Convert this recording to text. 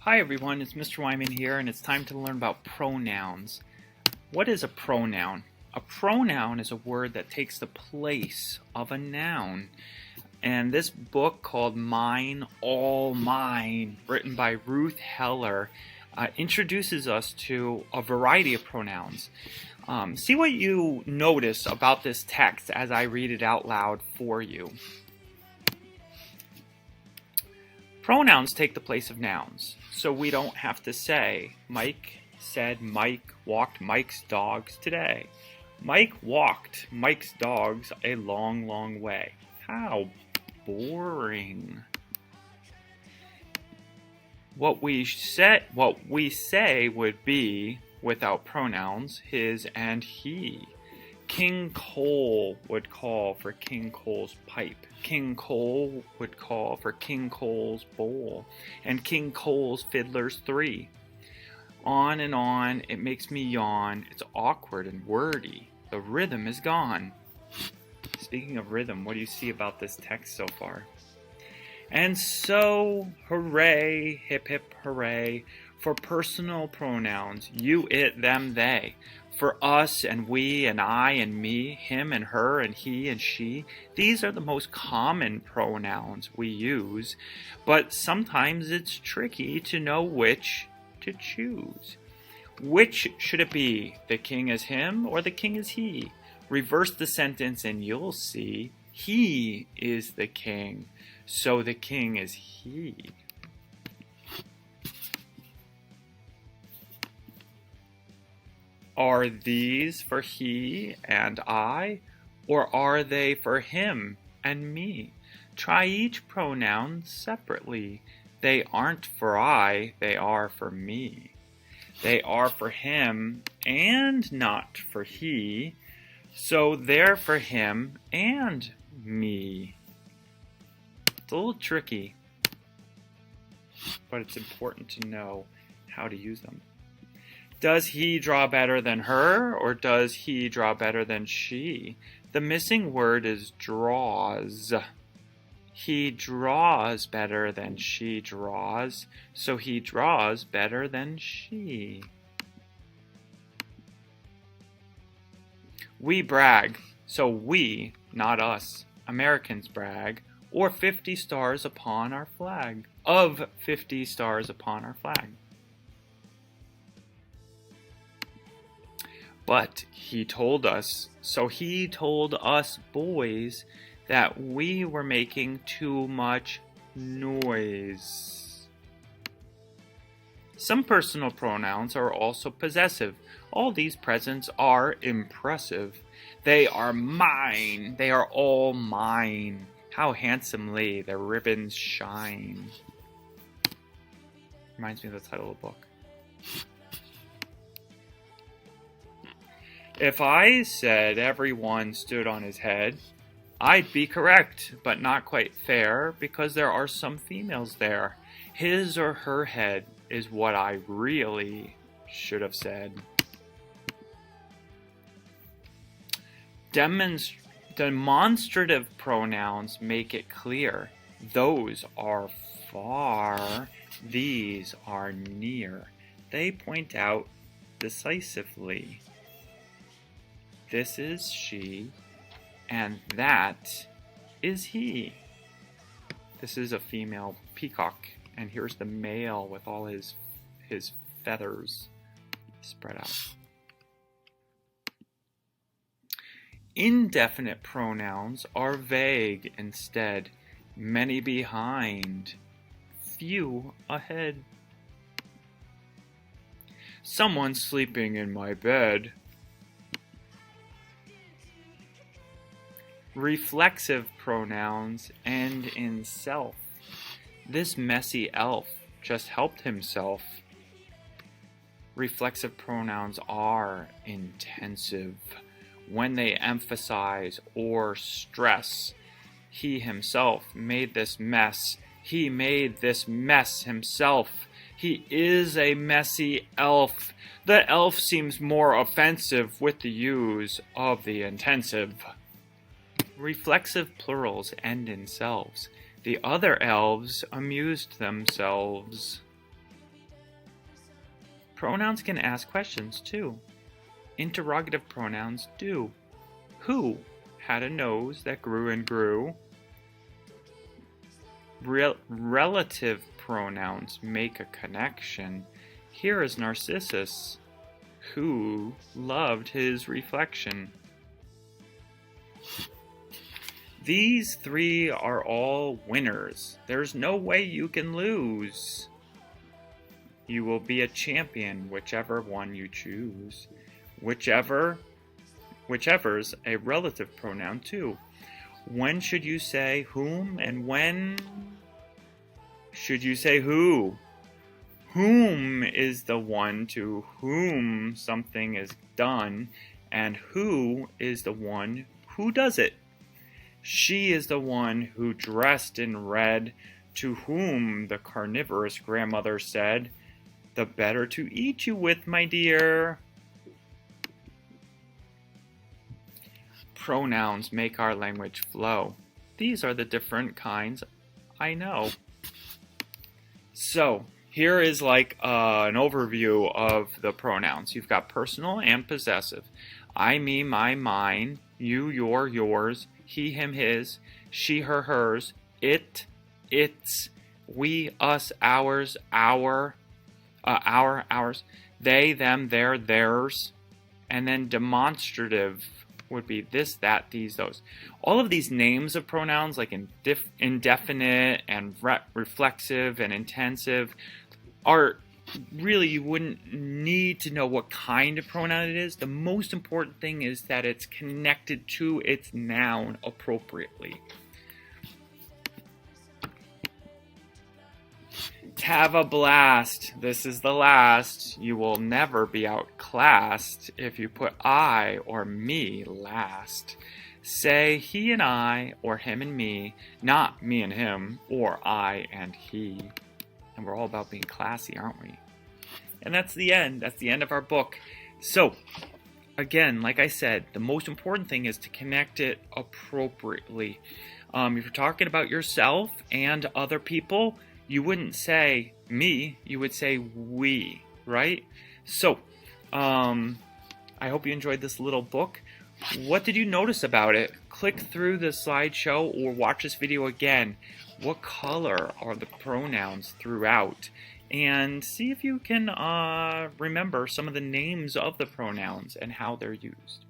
Hi everyone, it's Mr. Wyman here, and it's time to learn about pronouns. What is a pronoun? A pronoun is a word that takes the place of a noun. And this book called Mine, All Mine, written by Ruth Heller, introduces us to a variety of pronouns. See what you notice about this text as I read it out loud for you. Pronouns take the place of nouns, so we don't have to say, Mike said Mike walked Mike's dogs today. Mike walked Mike's dogs a long, long way. How boring. What we say would be, without pronouns, his and he. King Cole would call for King Cole's pipe. King Cole would call for King Cole's bowl. And King Cole's fiddlers three. On and on, it makes me yawn. It's awkward and wordy. The rhythm is gone. Speaking of rhythm, what do you see about this text so far? And so, hooray, hip hip hooray, for personal pronouns, you, it, them, they. For us and we and I and me, him and her and he and she, these are the most common pronouns we use, but sometimes it's tricky to know which to choose. Which should it be? The king is him or the king is he? Reverse the sentence and you'll see he is the king, so the king is he. Are these for he and I, or are they for him and me? Try each pronoun separately. They aren't for I, they are for me. They are for him and not for he, so they're for him and me. It's a little tricky, but it's important to know how to use them. Does he draw better than her, or does he draw better than she? The missing word is draws. He draws better than she draws, so he draws better than she. We brag, so we, not us, Americans brag, or 50 stars upon our flag, of 50 stars upon our flag. But he told us, so he told us boys, that we were making too much noise. Some personal pronouns are also possessive. All these presents are impressive. They are mine. They are all mine. How handsomely the ribbons shine. Reminds me of the title of the book. If I said everyone stood on his head, I'd be correct, but not quite fair, because there are some females there. His or her head is what I really should have said. Demonstrative pronouns make it clear. Those are far, these are near. They point out decisively. This is she, and that is he. This is a female peacock, and here's the male with all his feathers spread out. Indefinite pronouns are vague instead. Many behind, few ahead. Someone's sleeping in my bed. Reflexive pronouns end in self. This messy elf just helped himself. Reflexive pronouns are intensive when they emphasize or stress. He himself made this mess. He made this mess himself. He is a messy elf. The elf seems more offensive with the use of the intensive. Reflexive plurals end in selves. The other elves amused themselves. Pronouns can ask questions too. Interrogative pronouns do. Who had a nose that grew and grew? Relative pronouns make a connection. Here is Narcissus, who loved his reflection. These three are all winners. There's no way you can lose. You will be a champion, whichever one you choose. Whichever's a relative pronoun too. When should you say whom, and when should you say who? Whom is the one to whom something is done, and who is the one who does it. She is the one who dressed in red, to whom the carnivorous grandmother said, "The better to eat you with, my dear." Pronouns make our language flow. These are the different kinds I know. So, here is like an overview of the pronouns. You've got personal and possessive. I, me, my, mine. You, your, yours. He, him, his. She, her, hers. It, its. We, us, ours, ours. They, them, their, theirs. And then demonstrative would be this, that, these, those. All of these names of pronouns, like indefinite and reflexive and intensive, are really, you wouldn't need to know what kind of pronoun it is. The most important thing is that it's connected to its noun appropriately. Have a blast. This is the last. You will never be outclassed if you put I or me last. Say he and I or him and me, not me and him or I and he. And we're all about being classy, aren't we? And that's the end. That's the end of our book. So, again, like I said, the most important thing is to connect it appropriately. If you're talking about yourself and other people, you wouldn't say me, you would say we, right? So, I hope you enjoyed this little book. What did you notice about it? Click through the slideshow or watch this video again. What color are the pronouns throughout? And see if you can remember some of the names of the pronouns and how they're used.